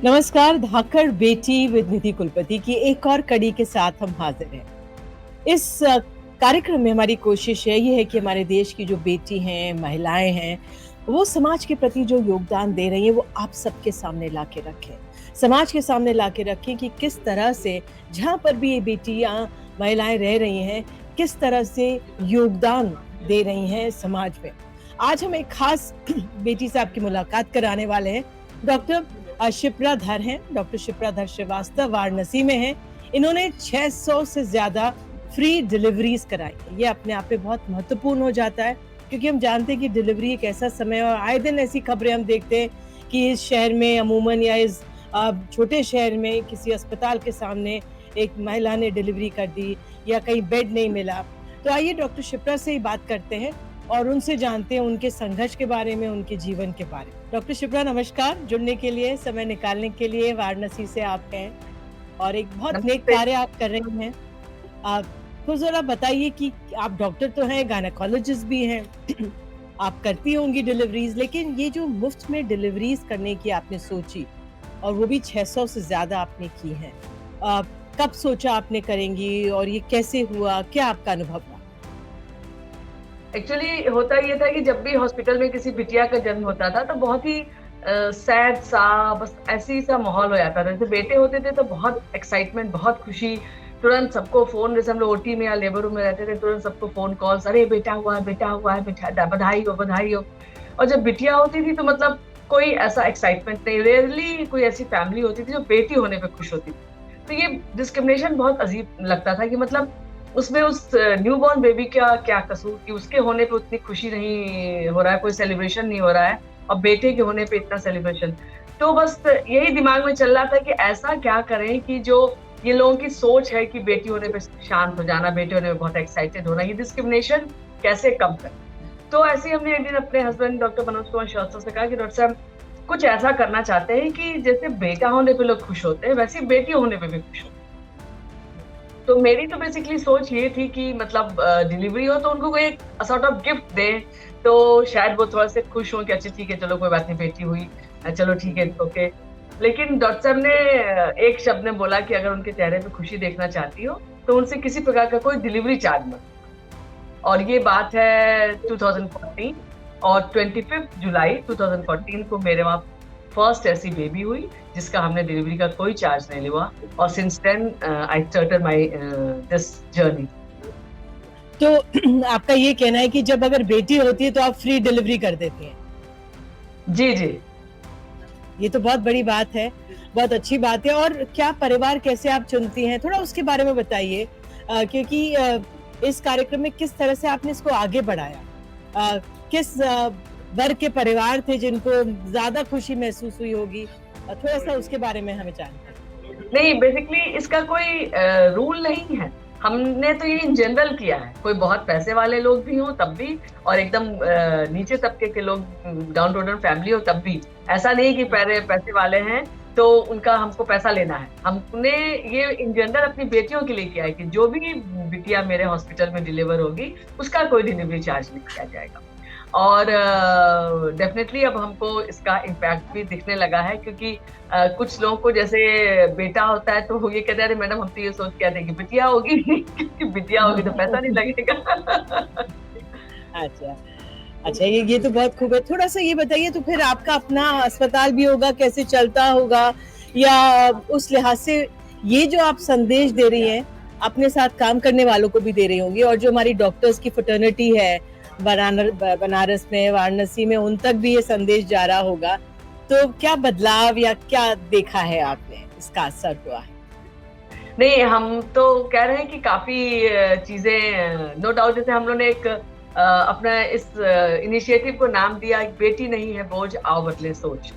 नमस्कार, धाकड़ बेटी विद निधि कुलपति की एक और कड़ी के साथ हम हाजिर हैं। इस कार्यक्रम में हमारी कोशिश ये है कि हमारे देश की जो बेटी हैं, महिलाएँ हैं, वो समाज के प्रति जो योगदान दे रही हैं, वो आप सबके सामने ला के रखें। समाज के सामने ला के रखें कि किस तरह से जहाँ पर भी ये बेटियाँ, महिलाएँ रह रही हैं, किस तरह से योगदान दे रही हैं समाज में। आज हम एक खास बेटी से आपकी मुलाकात कराने वाले हैं। डॉक्टर शिप्रा धर हैं, डॉक्टर शिप्रा धर श्रीवास्तव वाराणसी में हैं। इन्होंने 600 से ज़्यादा फ्री डिलीवरीज़ कराई हैं। ये अपने आप में बहुत महत्वपूर्ण हो जाता है, क्योंकि हम जानते हैं कि डिलीवरी एक ऐसा समय है और आए दिन ऐसी खबरें हम देखते हैं कि इस शहर में अमूमन या इस छोटे शहर में किसी अस्पताल के सामने एक महिला ने डिलीवरी कर दी या कहीं बेड नहीं मिला। तो आइए डॉक्टर शिप्रा से ही बात करते हैं और उनसे जानते हैं उनके संघर्ष के बारे में, उनके जीवन के बारे में। डॉक्टर शिप्रा नमस्कार, जुड़ने के लिए, समय निकालने के लिए। वाराणसी से आप हैं और एक बहुत नेक कार्य आप कर रही हैं। तो ज़रा बताइए कि आप डॉक्टर तो हैं, गायनेकोलॉजिस्ट भी हैं, आप करती होंगी डिलीवरीज़, लेकिन ये जो मुफ्त में डिलीवरीज़ करने की आपने सोची और वो भी 600 से ज़्यादा आपने की हैं। कब सोचा आपने करेंगी और ये कैसे हुआ? क्या आपका अनुभव रहा? एक्चुअली होता ये था कि जब भी हॉस्पिटल में किसी बिटिया का जन्म होता था तो बहुत ही सैड सा, बस ऐसी सा माहौल हो जाता था। जैसे बेटे होते थे तो बहुत एक्साइटमेंट, बहुत खुशी, तुरंत सबको फोन, जैसे हम लोग ओटी में या लेबर रूम में रहते थे, तुरंत सबको फोन कॉल्स, अरे बेटा हुआ है, बेटा हुआ है, बेटा, बधाई हो, बधाई हो। और जब बिटिया होती थी तो मतलब कोई ऐसा एक्साइटमेंट नहीं, रेयरली कोई ऐसी फैमिली होती थी जो बेटी होने पे खुश होती थी। तो ये डिस्क्रिमिनेशन बहुत अजीब लगता था कि मतलब उसमें उस न्यूबॉर्न बेबी का क्या कसूर कि उसके होने पे उतनी खुशी नहीं हो रहा है, कोई सेलिब्रेशन नहीं हो रहा है, और बेटे के होने पे इतना सेलिब्रेशन। तो बस यही दिमाग में चल रहा था कि ऐसा क्या करें कि जो ये लोगों की सोच है कि बेटी होने पे शांत हो जाना, बेटे होने पे बहुत एक्साइटेड होना, ये डिस्क्रिमिनेशन कैसे कम करें। तो ऐसे ही हमने एक दिन अपने हस्बैंड डॉक्टर मनोज कुमार श्रीवास्तव से कहा कि डॉक्टर साहब, कुछ ऐसा करना चाहते हैं कि जैसे बेटा होने पे लोग खुश होते हैं, वैसे बेटी होने पे भी खुश होते हैं। तो मेरी तो बेसिकली सोच ये थी कि मतलब डिलीवरी हो तो उनको कोई एक सॉर्ट ऑफ गिफ्ट दे, तो शायद वो थोड़ा से खुश हो कि अच्छा ठीक है, चलो कोई बात नहीं, बेटी हुई, चलो ठीक है, ओके। लेकिन डॉक्टर साहब ने एक शब्द में बोला कि अगर उनके चेहरे पे खुशी देखना चाहती हो तो उनसे किसी प्रकार का कोई डिलीवरी चार्ज मत। और ये बात है 2014, और 25 जुलाई 2014 को मेरे वहाँ फर्स्ट ऐसी बेबी हुई जिसका हमने डिलीवरी का कोई चार्ज नहीं लिया, और since then I started my this journey. तो आपका ये कहना है कि जब अगर बेटी होती है तो आप फ्री डिलीवरी कर देती हैं? जी जी, ये तो बहुत बड़ी बात है, बहुत अच्छी बात है। और क्या परिवार कैसे आप चुनती हैं, थोड़ा उसके बारे में बताइए, क्योंकि इस कार्यक्रम में किस तरह से आपने इसको आगे बढ़ाया? किस वर्ग के परिवार थे जिनको ज्यादा खुशी महसूस हुई होगी? थोड़ा सा उसके बारे में हमें जानकारी। नहीं, बेसिकली इसका कोई रूल नहीं है। हमने तो ये इन जनरल किया है, कोई बहुत पैसे वाले लोग भी हों तब भी, और एकदम नीचे तबके के लोग, डाउन टू अर्थ फैमिली हो तब भी। ऐसा नहीं कि पैसे वाले हैं तो उनका हमको पैसा लेना है। हमने ये इन जनरल अपनी बेटियों के लिए किया है कि जो भी बिटिया मेरे हॉस्पिटल में डिलीवर होगी उसका कोई डिलीवरी चार्ज नहीं किया जाएगा। और डेफिनेटली अब हमको इसका इम्पैक्ट भी दिखने लगा है, क्योंकि कुछ लोगों को जैसे बेटा होता है तो वो ये कहते हैं, अरे मैडम हम तो ये सोच के आते हैं कि बिटिया होगी क्योंकि बिटिया होगी तो पैसा नहीं लगेगा। अच्छा, अच्छा, ये तो बहुत खूब है। थोड़ा सा ये बताइए, तो फिर आपका अपना अस्पताल भी होगा, कैसे चलता होगा, या उस लिहाज से ये जो आप संदेश दे रही हैं अपने साथ काम करने वालों को भी दे रही होंगी, और जो हमारी डॉक्टर्स की फ्रेटर्निटी है बनारस में, वाराणसी में, उन तक भी ये संदेश जा रहा होगा। तो क्या बदलाव या क्या देखा है आपने, इसका असर हुआ है? नहीं, हम तो कह रहे हैं कि काफी चीजें, नो डाउट, जैसे हम लोग ने एक अपना इस इनिशिएटिव को नाम दिया, एक बेटी नहीं है बोझ, आओ बदले सोच।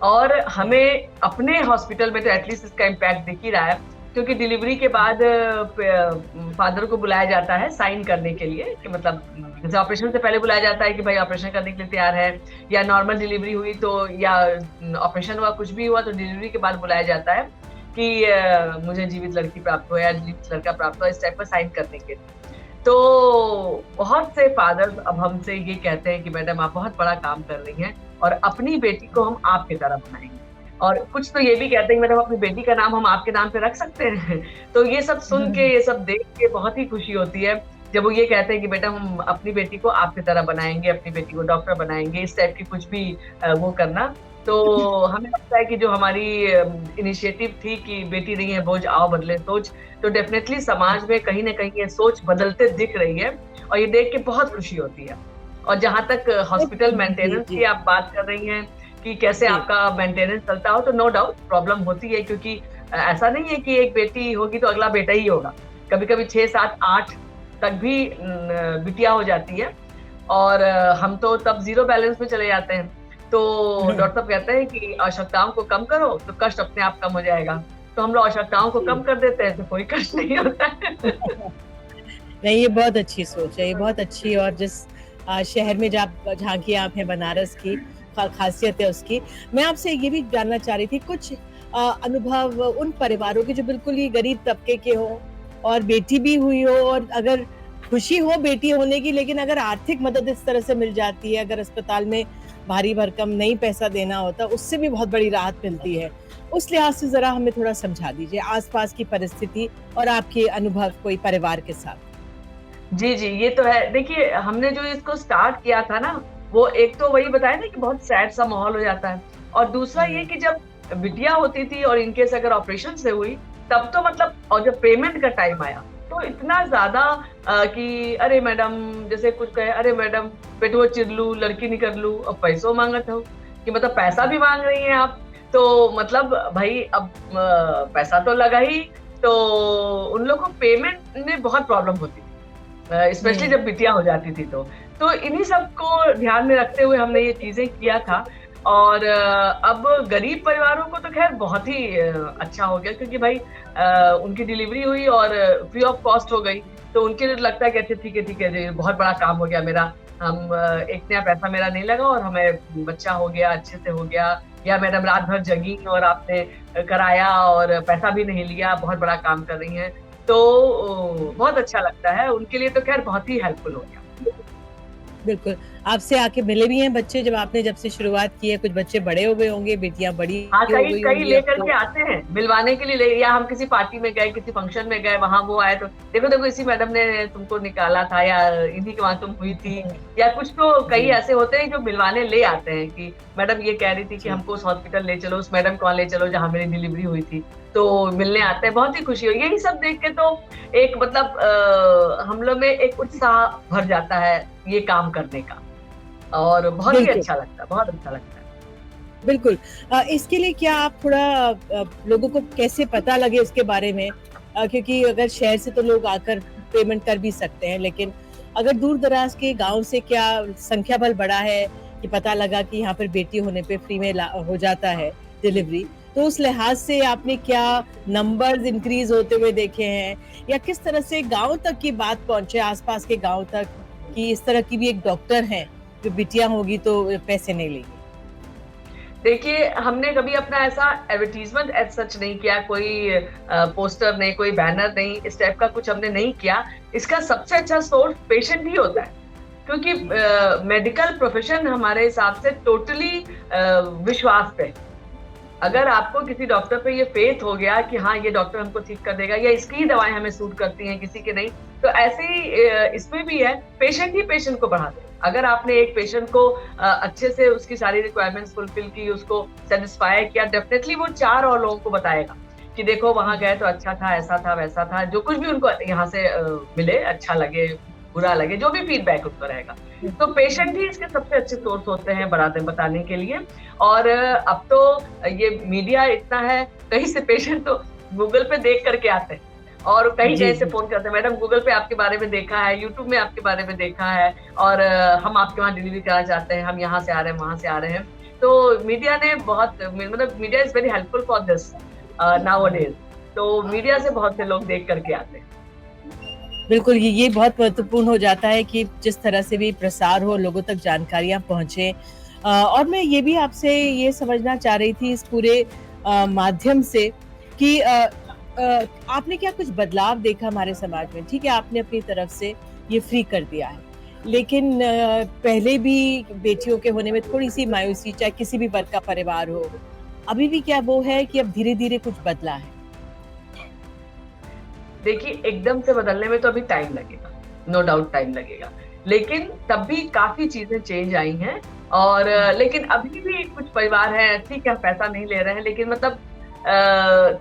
और हमें अपने हॉस्पिटल में तो एटलीस्ट इसका इम्पैक्ट दिख ही रहा है, क्योंकि डिलीवरी के बाद फादर को बुलाया जाता है साइन करने के लिए, कि मतलब जैसे ऑपरेशन से पहले बुलाया जाता है कि भाई ऑपरेशन करने के लिए तैयार है, या नॉर्मल डिलीवरी हुई तो, या ऑपरेशन हुआ, कुछ भी हुआ तो डिलीवरी के बाद बुलाया जाता है कि मुझे जीवित लड़की प्राप्त हो या जीवित लड़का प्राप्त हो, इस टाइप का साइन करने के। तो बहुत से फादर्स अब हमसे ये कहते हैं कि मैडम आप बहुत बड़ा काम कर रही हैं और अपनी बेटी को हम आपकी तरह बनाएंगे। और कुछ तो ये भी कहते हैं कि मैडम अपनी बेटी का नाम हम आपके नाम पे रख सकते हैं। तो ये सब सुन के, ये सब देख के बहुत ही खुशी होती है जब वो ये कहते हैं कि बेटा हम अपनी बेटी को आपकी तरह बनाएंगे, अपनी बेटी को डॉक्टर बनाएंगे, इस टाइप की कुछ भी वो करना। तो हमें लगता है कि जो हमारी इनिशिएटिव थी कि बेटी नहीं है बोझ आओ बदले सोच, तो डेफिनेटली समाज में कहीं ना कहीं ये सोच बदलते दिख रही है और ये देख के बहुत खुशी होती है। और जहाँ तक हॉस्पिटल जी, मेंटेनेंस जी, की आप बात कर रही हैं कि कैसे जी। आपका मेंटेनेंस चलता हो, तो नो डाउट प्रॉब्लम होती है, क्योंकि ऐसा नहीं है कि एक बेटी होगी तो अगला बेटा ही होगा। कभी-कभी 6, 7, 8 तक भी बिटिया हो जाती है और हम तो तब ज़ीरो बैलेंस में चले जाते हैं। तो डॉक्टर साहब कहते हैं कि आवश्यकताओं को कम करो तो कष्ट अपने आप कम हो जाएगा। तो हम लोग आवश्यकताओं को जी। कम कर देते हैं तो कोई कष्ट नहीं होता है। नहीं, ये बहुत अच्छी सोच है, ये बहुत अच्छी। और जिस शहर में जहाँ की आप हैं, बनारस की ख़ासियत है उसकी। मैं आपसे ये भी जानना चाह रही थी कुछ अनुभव उन परिवारों के जो बिल्कुल ही गरीब तबके के हों और बेटी भी हुई हो, और अगर खुशी हो बेटी होने की, लेकिन अगर आर्थिक मदद इस तरह से मिल जाती है, अगर अस्पताल में भारी भरकम नहीं पैसा देना होता, उससे भी बहुत बड़ी राहत मिलती है। उस लिहाज से ज़रा हमें थोड़ा समझा दीजिए आस-पास की परिस्थिति और आपके अनुभव कोई परिवार के साथ। जी, जी, ये तो है। देखिए, हमने जो इसको स्टार्ट किया था ना, वो एक तो वही बताया ना कि बहुत सैड सा माहौल हो जाता है और दूसरा ये हुँ। कि जब बिटिया होती थी और इन केस अगर ऑपरेशन से हुई, तब तो मतलब और जब पेमेंट का टाइम आया, तो इतना ज़्यादा कि अरे मैडम जैसे कुछ कहे, "अरे मैडम पेटवा चिर लूँ, लड़की नहीं कर लूँ, अब पैसों माँगत हो।" कि मतलब पैसा भी माँग रही हैं आप। तो मतलब भई अब पैसा तो लगा ही, तो उन लोग को पेमेंट में बहुत प्रॉब्लम होती थी। स्पेशली हुँ। जब बिटिया हो जाती थी तो। तो इन्हीं सब को ध्यान में रखते हुए हमने ये चीज़ें किया था और अब गरीब परिवारों को तो ख़ैर बहुत ही अच्छा हो गया, क्योंकि भाई उनकी डिलीवरी हुई और फ्री ऑफ कॉस्ट हो गई। तो उनके लिए लगता है कि अच्छा ठीक है जी, बहुत बड़ा काम हो गया मेरा। हम एक नया पैसा मेरा नहीं लगा और हमें बच्चा हो गया, अच्छे से हो गया, या मैडम रात भर जगी और आपने कराया और पैसा भी नहीं लिया, बहुत बड़ा काम कर रही हैं। तो बहुत अच्छा लगता है, उनके लिए तो ख़ैर बहुत ही हेल्पफुल हो गया। बिल्कुल, आपसे आके मिले भी हैं बच्चे जब से शुरुआत की है? कुछ बच्चे बड़े हो गए होंगे, बेटियाँ बड़ी हाँ, हो कई गई कई होंगी अब लेकर तो। के आते हैं, मिलवाने के लिए ले, या हम किसी पार्टी में गए, किसी फंक्शन में गए, वहाँ वो आए तो देखो इसी मैडम ने तुमको निकाला था, या इन्हीं के वहाँ तुम हुई थी, हुँ, या कुछ तो कई जी, ऐसे होते हैं जो मिलवाने ले आते हैं कि मैडम ये कह रही थी कि जी। हमको उस हॉस्पिटल ले चलो, उस मैडम को वहाँ ले चलो जहाँ मेरी डिलीवरी हुई थी। तो मिलने आते हैं, बहुत ही खुशी हुई। यही सब देख के तो एक मतलब हम लोग में एक उत्साह भर जाता है ये काम करने का और बहुत ही बिल्कुल, अच्छा लगता है, बहुत अच्छा लगता है। बिल्कुल। इसके लिए क्या आप थोड़ा लोगों को कैसे पता लगे उसके बारे में? क्योंकि अगर शहर से तो लोग आकर पेमेंट कर भी सकते हैं, लेकिन अगर दूर-दराज के गाँव से क्या संख्या बल बढ़ा है कि पता लगा कि यहाँ पर बेटी होने पे फ्री में हो जाता है डिलीवरी, तो उस लिहाज से आपने क्या नंबर्स इंक्रीज़ होते हुए देखे हैं? या किस तरह से गाँव तक की बात पहुँचे, आस-पास के गाँव तक, कि इस तरह की भी एक डॉक्टर हैं, जो बिटिया होगी तो पैसे नहीं लेंगे? देखिए, हमने कभी अपना ऐसा एडवर्टाइज़मेंट एज़ सच नहीं किया, कोई पोस्टर नहीं, कोई बैनर नहीं, इस टाइप का कुछ हमने नहीं किया। इसका सबसे अच्छा सोर्स पेशेंट ही होता है, क्योंकि मेडिकल प्रोफ़ेशन हमारे हिसाब से टोटली विश्वास पे है। अगर आपको किसी डॉक्टर पे ये फ़ेथ हो गया कि हाँ, ये डॉक्टर हमको ठीक कर देगा या इसकी ही दवाएँ हमें सूट करती हैं, किसी की नहीं, तो ऐसे ही इसमें भी है, पेशेंट ही पेशेंट को बढ़ाते हैं। अगर आपने एक पेशेंट को अच्छे से उसकी सारी रिक्वायरमेंट्स फुलफ़िल की, उसको सैटिस्फाई किया, डेफ़िनेटली वो 4 और लोगों को बताएगा कि देखो वहाँ गए तो अच्छा था, ऐसा था, वैसा था। जो कुछ भी उनको यहाँ से मिले, अच्छा लगे, बुरा लगे, जो भी फीडबैक उनका रहेगा। तो पेशेंट ही इसके सबसे अच्छे सोर्स होते हैं बताने के लिए। और अब तो ये मीडिया इतना है, कहीं से पेशेंट तो गूगल पे देख करके आते हैं और कहीं जी, कहीं से जी। फ़ोन करते हैं, मैडम गूगल पे आपके बारे में देखा है, यूट्यूब में आपके बारे में देखा है और हम आपके वहाँ डिलीवरी कराना चाहते हैं, हम यहाँ से आ रहे हैं, वहाँ से आ रहे हैं। तो मीडिया ने बहुत मतलब media is very helpful for this nowadays. तो मीडिया से बहुत से लोग देख करके आते हैं। बिल्कुल, ये बहुत महत्वपूर्ण हो जाता है कि जिस तरह से भी प्रसार हो, लोगों तक जानकारियाँ पहुँचे। और मैं ये भी आपसे ये समझना चाह रही थी इस पूरे माध्यम से कि आपने क्या कुछ बदलाव देखा हमारे समाज में? ठीक है, आपने अपनी तरफ से ये फ्री कर दिया है, लेकिन पहले भी बेटियों के होने में थोड़ी-सी मायूसी, चाहे किसी भी वर्ग का परिवार हो, अभी भी क्या वो है कि अब धीरे-धीरे कुछ बदला है? देखिए, एकदम से बदलने में तो अभी टाइम लगेगा, नो डाउट टाइम लगेगा। लेकिन तब भी काफ़ी चीज़ें चेंज आई हैं और हुँ, लेकिन अभी भी कुछ परिवार हैं, ठीक है, पैसा नहीं ले रहे हैं, लेकिन मतलब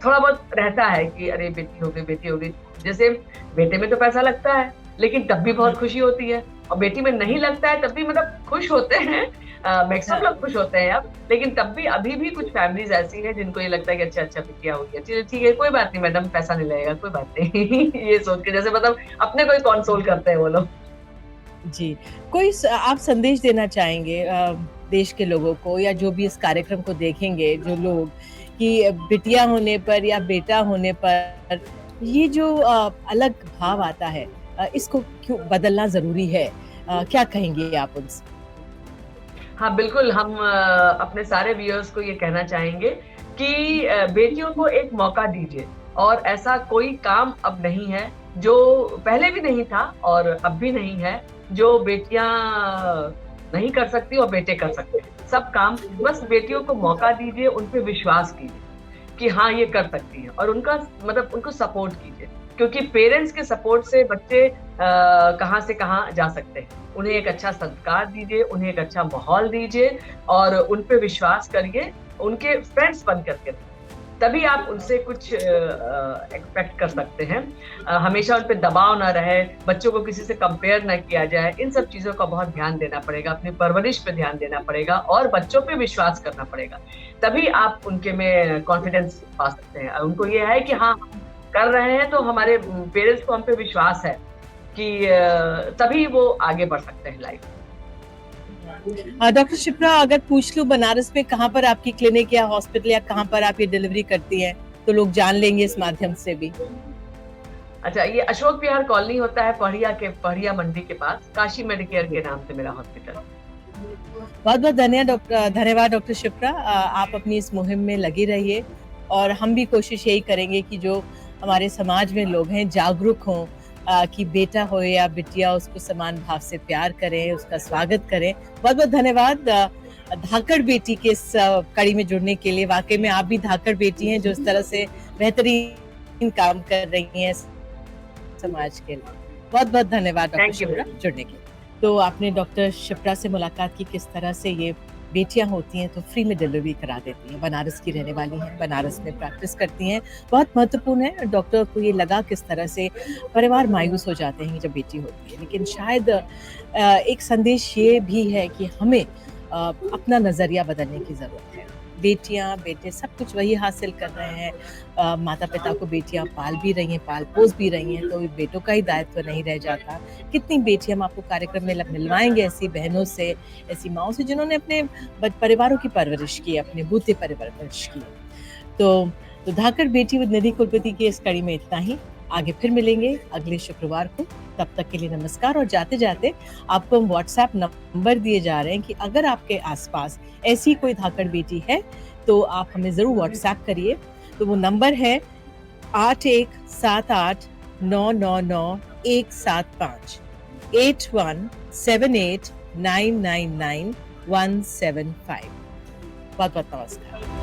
थोड़ा बहुत रहता है कि अरे! बेटी हो गई, बेटी हो गई। जैसे बेटे में तो पैसा लगता है, लेकिन तब भी हुँ, बहुत खुशी होती है और बेटी में नहीं लगता है, तब भी मतलब खुश होते हैं। मैक्सिमम हाँ। लोग खुश होते हैं अब, लेकिन तब भी अभी भी कुछ फैमिलीज़ ऐसी हैं जिनको ये लगता है कि अच्छा बिटिया हो गया। चलिए ठीक है, कोई बात नहीं मैडम पैसा नहीं लगेगा, कोई बात नहीं। ये सोच के जैसे मतलब अपने को ही कंसोल करते हैं वो लोग। जी, कोई आप संदेश देना चाहेंगे देश के लोगों को या जो भी इस कार्यक्रम को देखेंगे जो लोग कि बिटिया होने पर या बेटा होने पर ये जो अलग भाव आता है इसको क्यों बदलना ज़रूरी है? क्या कहेंगे आप उनसे? हाँ, बिल्कुल हम अपने सारे व्यूअर्स को ये कहना चाहेंगे कि बेटियों को एक मौका दीजिए और ऐसा कोई काम अब नहीं है, जो पहले भी नहीं था और अब भी नहीं है, जो बेटियाँ नहीं कर सकती और बेटे कर सकते हैं। सब काम बस बेटियों को मौका दीजिए, उन पे विश्वास कीजिए। कि हाँ, ये कर सकती हैं और उनका मतलब उनको सपोर्ट कीजिए क्योंकि पेरेंट्स के सपोर्ट से बच्चे कहाँ से कहाँ जा सकते हैं। उन्हें एक अच्छा संस्कार दीजिए, उन्हें एक अच्छा माहौल दीजिए और उन पे विश्वास करिए, उनके फ्रेंड्स बन कर के रहिए। तभी आप उनसे कुछ एक्सपेक्ट कर सकते हैं। हमेशा उन पे दबाव ना रहे, बच्चों को किसी से कंपेयर ना किया जाए, इन सब चीज़ों का बहुत ध्यान देना पड़ेगा, अपनी परवरिश पे ध्यान देना पड़ेगा और बच्चों पे विश्वास करना पड़ेगा। तभी आप उनके में कॉन्फिडेंस पा सकते हैं। उनको ये है कि हाँ, हम कर रहे हैं तो हमारे पेरेंट्स को हम पे विश्वास है कि तभी वो आगे बढ़ सकते हैं लाइफ में। डॉक्टर शिप्रा अगर पूछ लूँ बनारस में कहाँ पर आपकी क्लिनिक या हॉस्पिटल या कहाँ पर आप ये डिलीवरी करती हैं? तो लोग जान लेंगे इस माध्यम से भी। अच्छा, ये अशोक विहार कॉलोनी होता है पढ़िया मंडी के पास, काशी मेडिकेयर के नाम से मेरा हॉस्पिटल। बहुत-बहुत धन्यवाद डॉक्टर शिप्रा आप अपनी इस मुहिम में लगे रहिए और हम भी कोशिश यही करेंगे कि जो हमारे समाज में लोग हैं जागरूक हों कि बेटा हो या बिटिया उसको समान भाव से प्यार करें, उसका स्वागत करें। बहुत-बहुत धन्यवाद धाकड़ बेटी के इस कड़ी में जुड़ने के लिए। वाक़ई में आप भी धाकड़ बेटी हैं जो इस तरह से बेहतरीन काम कर रही हैं समाज के लिए। बहुत-बहुत धन्यवाद doctor thank you Shipra very much. जुड़ने के लिए। तो आपने डॉक्टर शिप्रा से मुलाकात की किस तरह से ये बेटियाँ होती हैं तो फ्री में डिलीवरी करा देती हैं। बनारस की रहने वाली हैं, बनारस में प्रैक्टिस करती हैं। बहुत महत्वपूर्ण है डॉक्टर को ये लगा किस तरह से परिवार मायूस हो जाते हैं जब बेटी होती है। लेकिन शायद एक संदेश ये भी है कि हमें अपना नज़रिया बदलने की ज़रूरत है। बेटियाँ, बेटे सब कुछ वही हासिल कर रहे हैं। माता-पिता को बेटियाँ पाल भी रही हैं, पाल-पोस भी रही हैं, तो बेटों का ही दायित्व नहीं रह जाता। कितनी बेटी हम आपको कार्यक्रम में मिलवाएँगे ऐसी बहनों से, ऐसी माँओं से जिन्होंने अपने परिवारों की परवरिश की, अपने बूते परवरिश की। तो धाकड़ बेटी विद निधि कुलपति की इस कड़ी में इतना ही। आगे फिर मिलेंगे अगले शुक्रवार को। तब तक के लिए नमस्कार और जाते-जाते आपको हम व्हाट्सएप नंबर दिए जा रहे हैं कि अगर आपके आस-पास ऐसी कोई धाकड़ बेटी है, तो आप हमें ज़रूर व्हाट्सएप करिए। तो वो नंबर है 8178999175 8178999175 बहुत-बहुत नमस्कार।